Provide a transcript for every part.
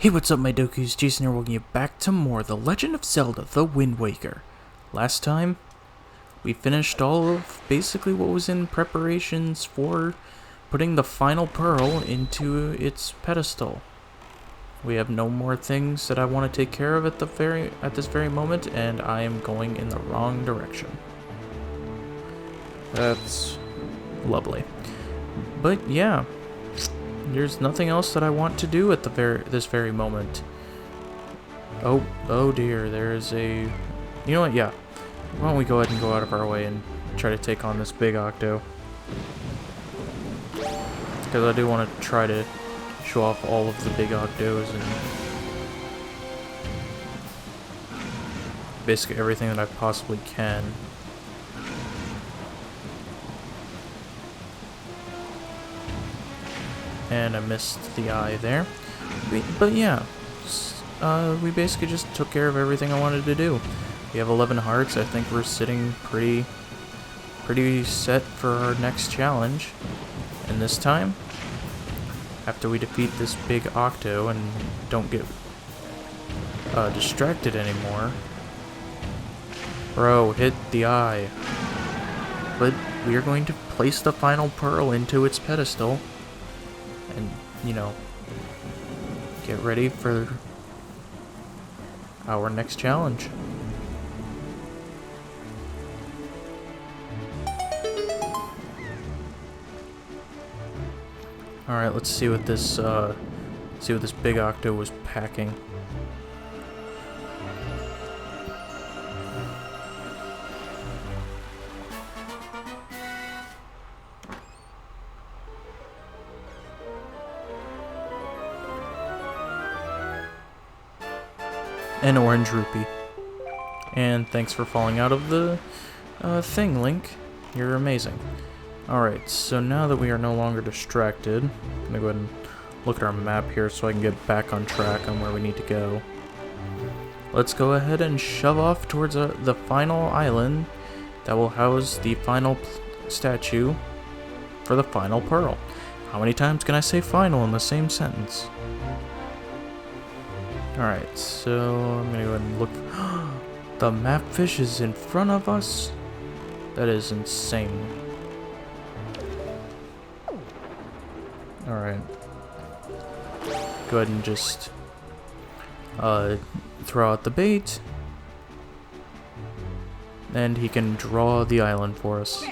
Hey, what's up, my Dokus? Jason here, welcoming you back to more The Legend of Zelda: The Wind Waker. Last time, we finished all of basically what was in preparations for putting the final pearl into its pedestal. We have no more things that I want to take care of at this very moment, and I am going in the wrong direction. That's lovely. But yeah, there's nothing else that I want to do at this very moment. Oh dear, there's a... You know what, yeah. Why don't we go ahead and go out of our way and try to take on this big Octo. Because I do want to try to show off all of the big Octos and basically everything that I possibly can. And I missed the eye there. But yeah, we basically just took care of everything I wanted to do. We have 11 hearts. I think we're sitting pretty set for our next challenge. And this time, after we defeat this big Octo and don't get distracted anymore. Bro, hit the eye. But we are going to place the final pearl into its pedestal. And, you know, get ready for our next challenge. Alright, let's see what this big Octo was packing. An orange rupee. And thanks for falling out of the thing, Link. You're amazing. Alright, so now that we are no longer distracted, I'm gonna go ahead and look at our map here so I can get back on track on where we need to go. Let's go ahead and shove off towards the final island that will house the final statue for the final pearl. How many times can I say final in the same sentence? Alright, so I'm gonna go ahead and look. The map fish is in front of us? That is insane. Alright. Go ahead and just throw out the bait. And he can draw the island for us.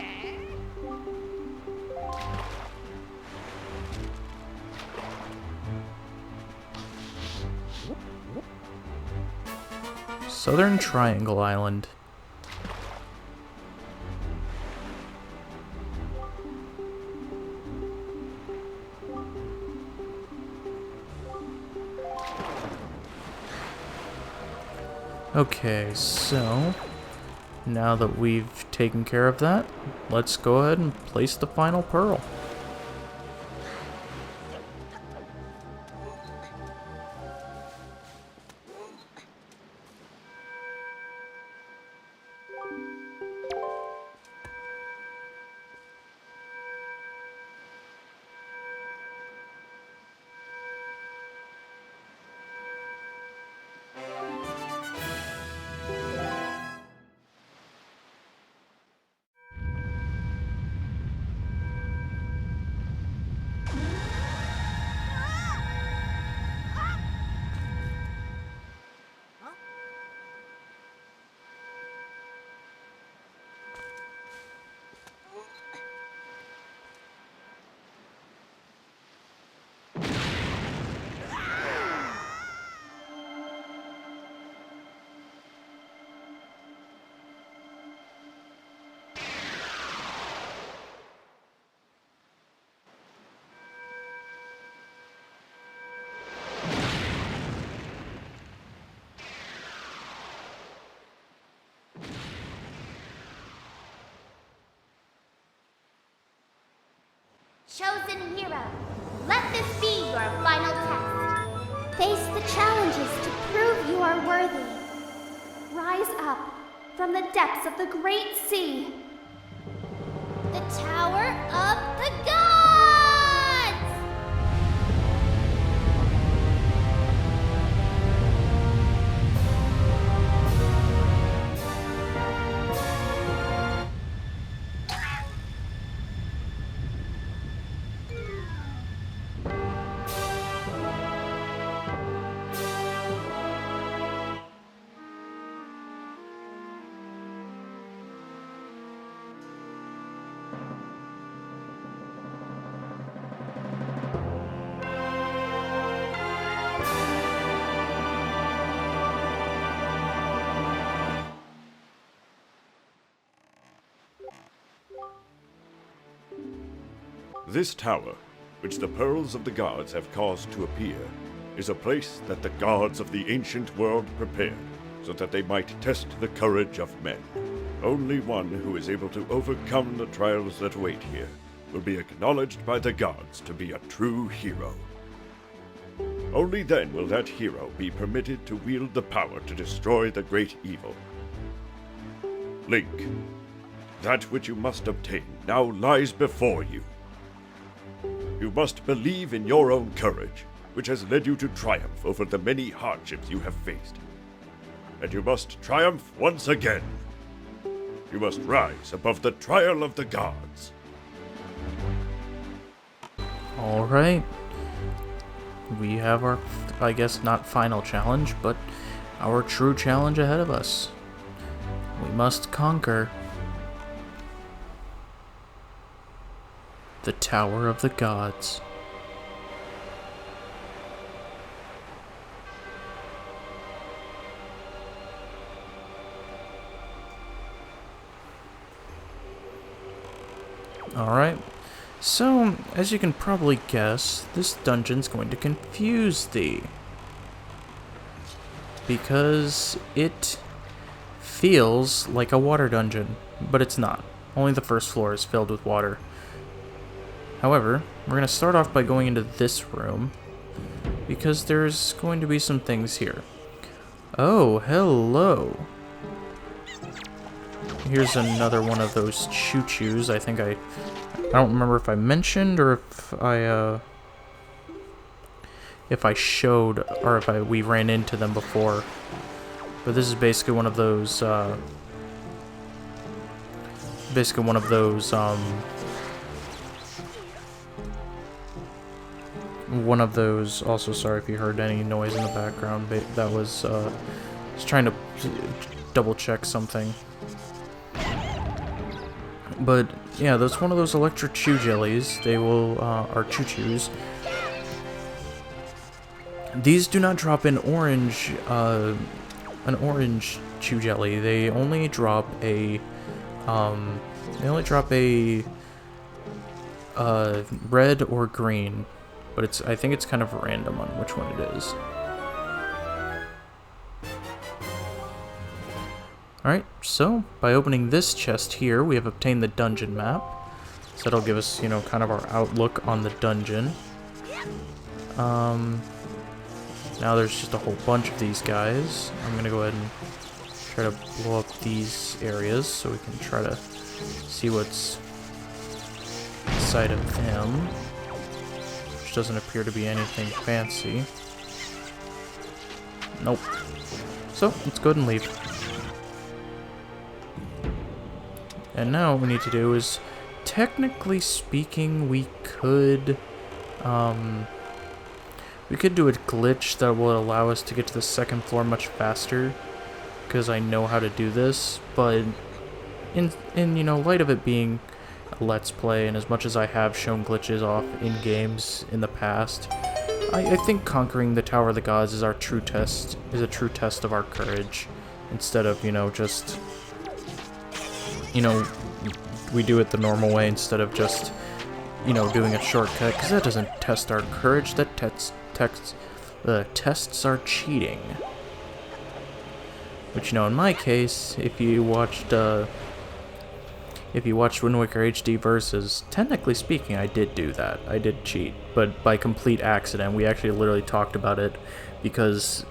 Southern Triangle Island. Okay, so now that we've taken care of that, let's go ahead and place the final pearl. Chosen hero, let this be your final test. Face the challenges to prove you are worthy. Rise up from the depths of the great sea. The Tower of the Gods! 「This tower, which the pearls of the gods have caused to appear, is a place that the gods of the ancient world prepared, so that they might test the courage of men. Only one who is able to overcome the trials that await here will be acknowledged by the gods to be a true hero. Only then will that hero be permitted to wield the power to destroy the great evil. Link, that which you must obtain now lies before you. You must believe in your own courage, which has led you to triumph over the many hardships you have faced. And you must triumph once again. You must rise above the trial of the gods. Alright. We have our, I guess, not final challenge, but our true challenge ahead of us. We must conquer the Tower of the Gods. Alright, so as you can probably guess, this dungeon's going to confuse thee. Because it feels like a water dungeon, but it's not. Only the first floor is filled with water. However, we're going to start off by going into this room, because there's going to be some things here. Oh, hello. Here's another one of those choo-choos. I think I don't remember if I mentioned or if I showed or if we ran into them before. But this is basically one of those also, sorry if you heard any noise in the background, but that was just trying to double check something. But yeah, that's one of those electric chew jellies. They will are choo-choos. These do not drop an orange chew jelly. They only drop a red or green, but I think it's kind of random on which one it is. Alright, so by opening this chest here, we have obtained the dungeon map. So that'll give us, kind of our outlook on the dungeon. Now there's just a whole bunch of these guys. I'm gonna go ahead and try to blow up these areas so we can try to see what's inside of them. Which doesn't appear to be anything fancy. Nope. So, let's go ahead and leave. And now what we need to do is, technically speaking, we could do a glitch that will allow us to get to the second floor much faster, because I know how to do this, but in light of it being a Let's Play, and as much as I have shown glitches off in games in the past, I think conquering the Tower of the Gods is a true test of our courage, instead of, just... we do it the normal way instead of just, doing a shortcut, because that doesn't test our courage, that tests our cheating. Which, in my case, if you watched Wind Waker HD Versus, technically speaking, I did do that. I did cheat, but by complete accident. We actually literally talked about it because,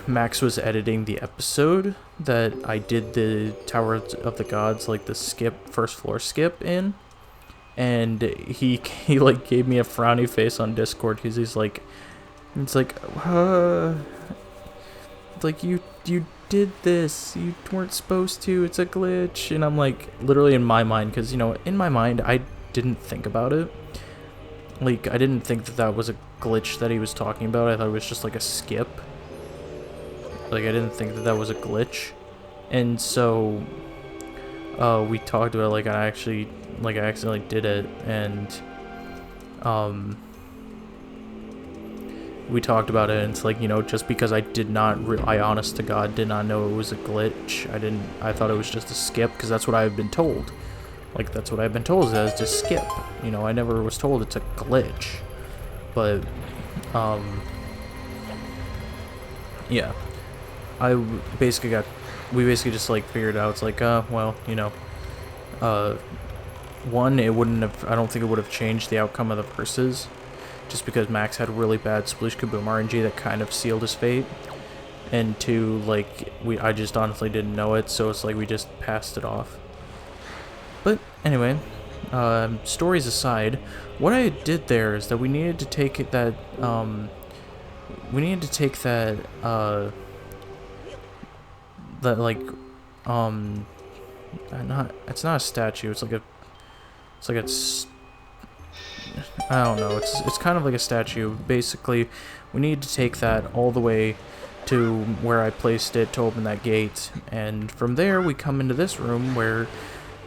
Max was editing the episode that I did the Tower of the Gods, like the first floor skip in, and he like gave me a frowny face on Discord because he's like, you did this, you weren't supposed to, it's a glitch, and I'm like, literally in my mind, because in my mind I didn't think about it. Like, I didn't think that was a glitch that he was talking about. I thought it was just like a skip. Like, I didn't think that was a glitch. And so, we talked about it, like, I accidentally did it, and, we talked about it, and it's like, you know, just because I did not, I honest to God did not know it was a glitch. I thought it was just a skip, because that's what I've been told. Like, that's what I've been told, is to skip. You know, I never was told it's a glitch. But, yeah. We basically just, like, figured out, it's like, well, you know, one, it wouldn't have, I don't think it would have changed the outcome of the verses, just because Max had really bad Sploosh Kaboom RNG that kind of sealed his fate. And two, like, I just honestly didn't know it, so it's like we just passed it off. But anyway, stories aside, what I did there is that we needed to take that, it's not a statue, it's like I don't know, it's kind of like a statue. Basically, we need to take that all the way to where I placed it to open that gate, and from there we come into this room where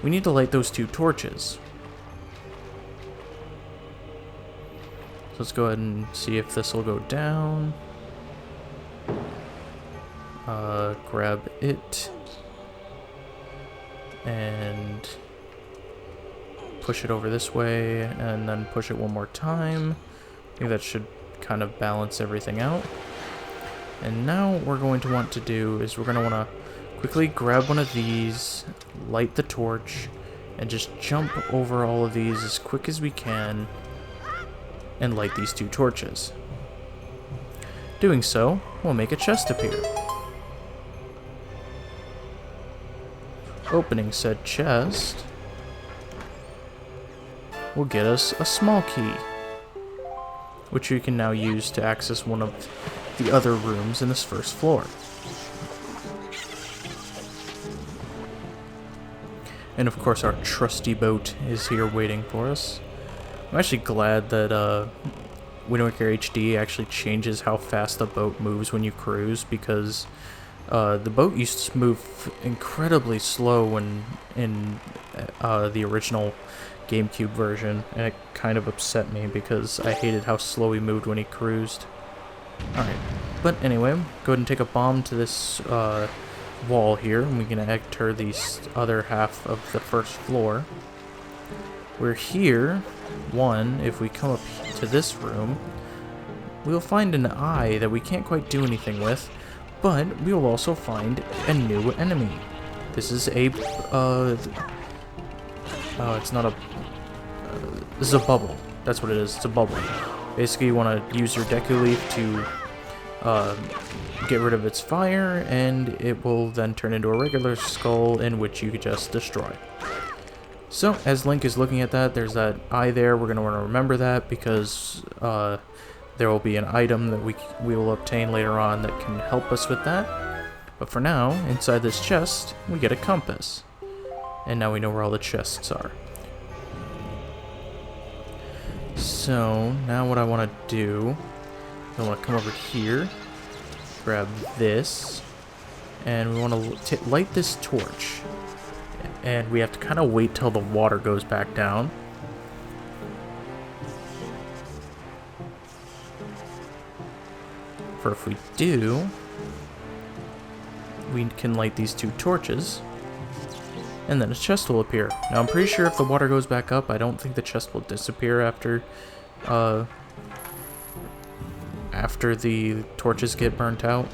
we need to light those 2 torches. So let's go ahead and see if this will go down. Grab it and push it over this way, and then push it one more time. I think that should kind of balance everything out. And now what we're going to want to do is we're going to want to quickly grab one of these, light the torch, and just jump over all of these as quick as we can and light these 2 torches. Doing so will make a chest appear. Opening said chest will get us a small key, which you can now use to access one of the other rooms in this first floor. And of course our trusty boat is here waiting for us. I'm actually glad that Wind Waker HD actually changes how fast the boat moves when you cruise, because the boat used to move incredibly slow when in the original GameCube version, and it kind of upset me because I hated how slow he moved when he cruised. Alright, but anyway, go ahead and take a bomb to this wall here, and we can enter the other half of the first floor. We're here. One, if we come up to this room, we'll find an eye that we can't quite do anything with, but we will also find a new enemy. This is a, it's not a, this is a bubble. That's what it is, it's a bubble. Basically, you want to use your Deku Leaf to get rid of its fire, and it will then turn into a regular skull in which you could just destroy. So, as Link is looking at that, there's that eye there. We're going to want to remember that because there will be an item that we will obtain later on that can help us with that. But for now, inside this chest, we get a compass. And now we know where all the chests are. So, now what I want to do, I want to come over here, grab this, and we want to light this torch. And we have to kind of wait till the water goes back down. For if we do, we can light these 2 torches, and then a chest will appear. Now I'm pretty sure if the water goes back up, I don't think the chest will disappear after the torches get burnt out.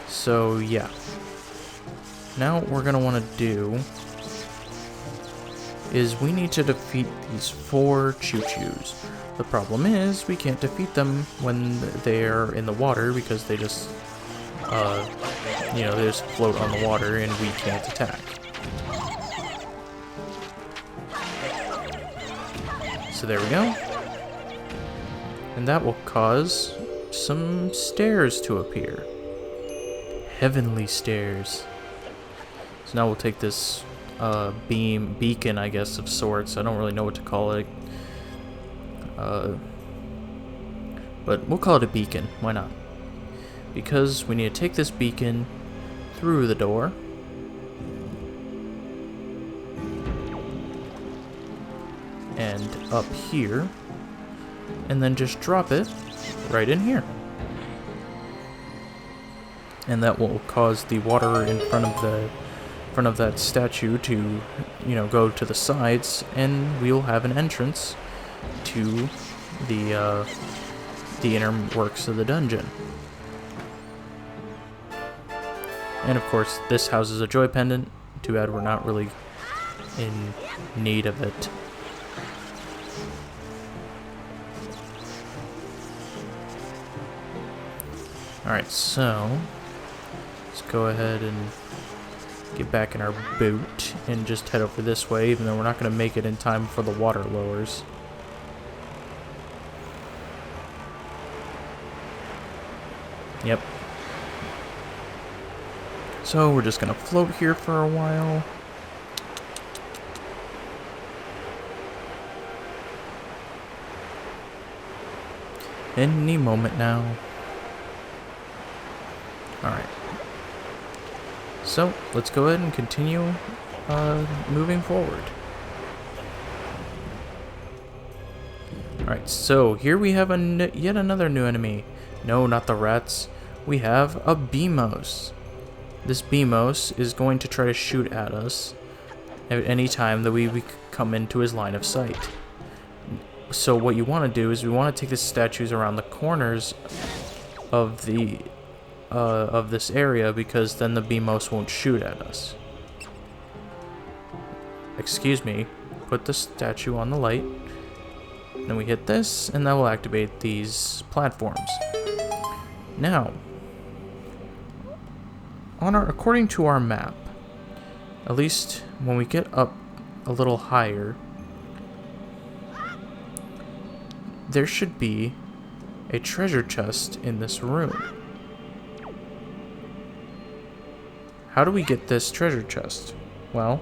So yeah. Now what we're going to want to do is we need to defeat these 4 choo-choos. The problem is we can't defeat them when they're in the water because they just, you know, they just float on the water and we can't attack. So there we go. And that will cause some stairs to appear. Heavenly stairs. So now we'll take this beacon, I guess, of sorts. I don't really know what to call it. But we'll call it a beacon. Why not? Because we need to take this beacon through the door. And up here. And then just drop it right in here. And that will cause the water in front of that statue to, go to the sides, and we'll have an entrance to the inner works of the dungeon. And of course, this houses a joy pendant. Too bad we're not really in need of it. Alright, so let's go ahead and get back in our boat and just head over this way, even though we're not going to make it in time for the water lowers. Yep. So we're just going to float here for a while. Any moment now. Alright. So, let's go ahead and continue moving forward. Alright, so here we have yet another new enemy. No, not the rats. We have a Beamos. This Beamos is going to try to shoot at us at any time that we come into his line of sight. So what you want to do is we want to take the statues around the corners of the of this area, because then the Beamos won't shoot at us. Excuse me. Put the statue on the light. Then we hit this, and that will activate these platforms. Now, according to our map, at least when we get up a little higher, there should be a treasure chest in this room. How do we get this treasure chest? Well,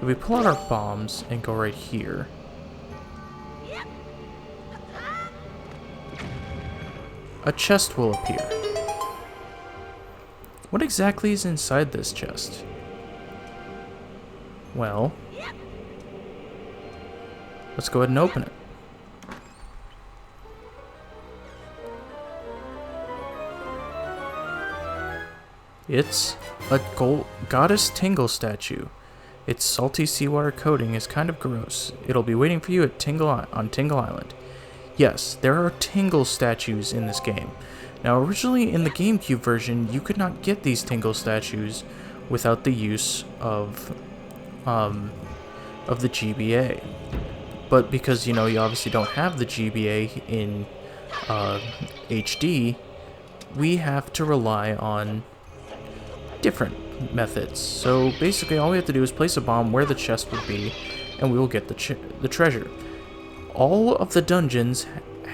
if we pull out our bombs and go right here, a chest will appear. What exactly is inside this chest? Well, let's go ahead and open it. It's a goddess Tingle statue. Its salty seawater coating is kind of gross. It'll be waiting for you at Tingle Island. Yes, there are Tingle statues in this game. Now, originally in the GameCube version, you could not get these Tingle statues without the use of the GBA. But because, you obviously don't have the GBA in HD, we have to rely on different methods. So basically all we have to do is place a bomb where the chest would be, and we will get the treasure. All of the dungeons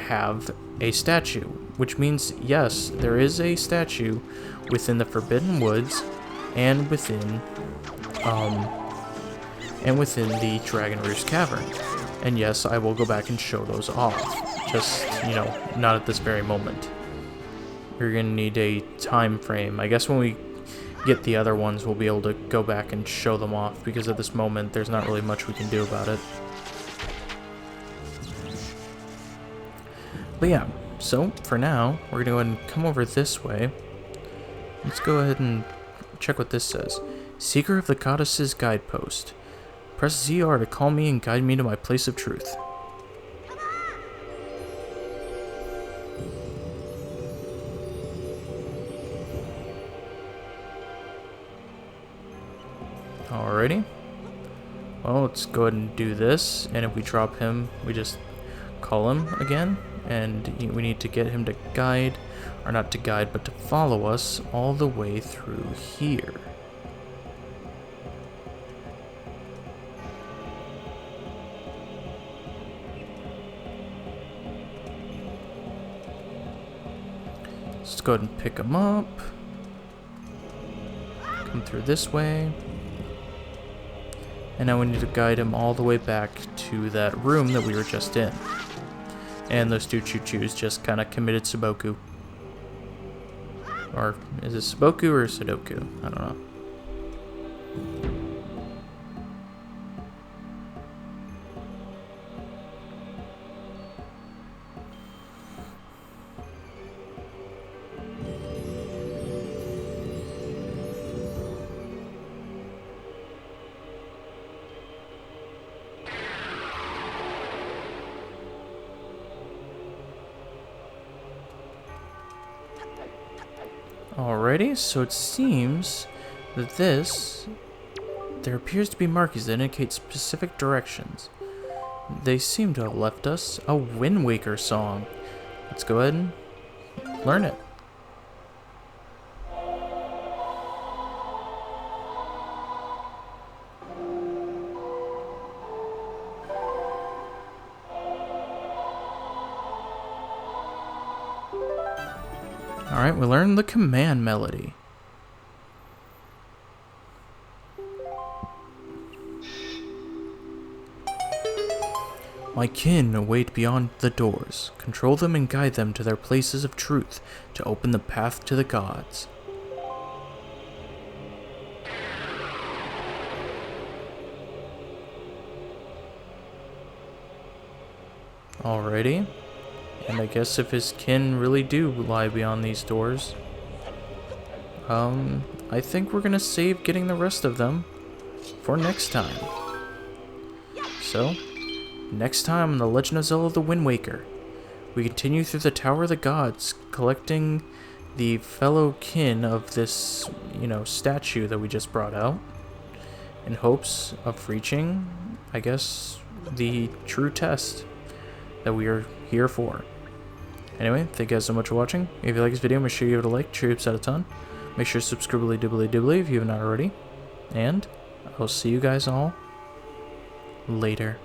have a statue, which means yes, there is a statue within the Forbidden Woods and within the Dragon Roost Cavern. And yes, I will go back and show those off. Just, not at this very moment. We're gonna need a time frame. I guess when we get the other ones, we'll be able to go back and show them off, because at this moment, there's not really much we can do about it. But yeah, so for now, we're gonna go ahead and come over this way. Let's go ahead and check what this says. Seeker of the Goddess's Guidepost. Press ZR to call me and guide me to my place of truth. Alrighty. Well, let's go ahead and do this, and if we drop him, we just call him again, and we need to get him to guide, or not to guide, but to follow us all the way through here. Let's go ahead and pick him up. Come through this way. And now we need to guide him all the way back to that room that we were just in. And those two choo-choos just kind of committed Sudoku. Or is it Sudoku or Sudoku? I don't know. Alrighty, so it seems that there appears to be markings that indicate specific directions. They seem to have left us a Wind Waker song. Let's go ahead and learn it. Alright, we learned the command melody. My kin await beyond the doors. Control them and guide them to their places of truth to open the path to the gods. Alrighty. And I guess if his kin really do lie beyond these doors, I think we're gonna save getting the rest of them for next time. So, next time on The Legend of Zelda: The Wind Waker, we continue through the Tower of the Gods, collecting the fellow kin of this, statue that we just brought out, in hopes of reaching, I guess, the true test that we are here for. Anyway, thank you guys so much for watching. If you like this video, make sure you give it a like, cheer us out a ton. Make sure to subscribe dibbly if you have not already. And I'll see you guys all later.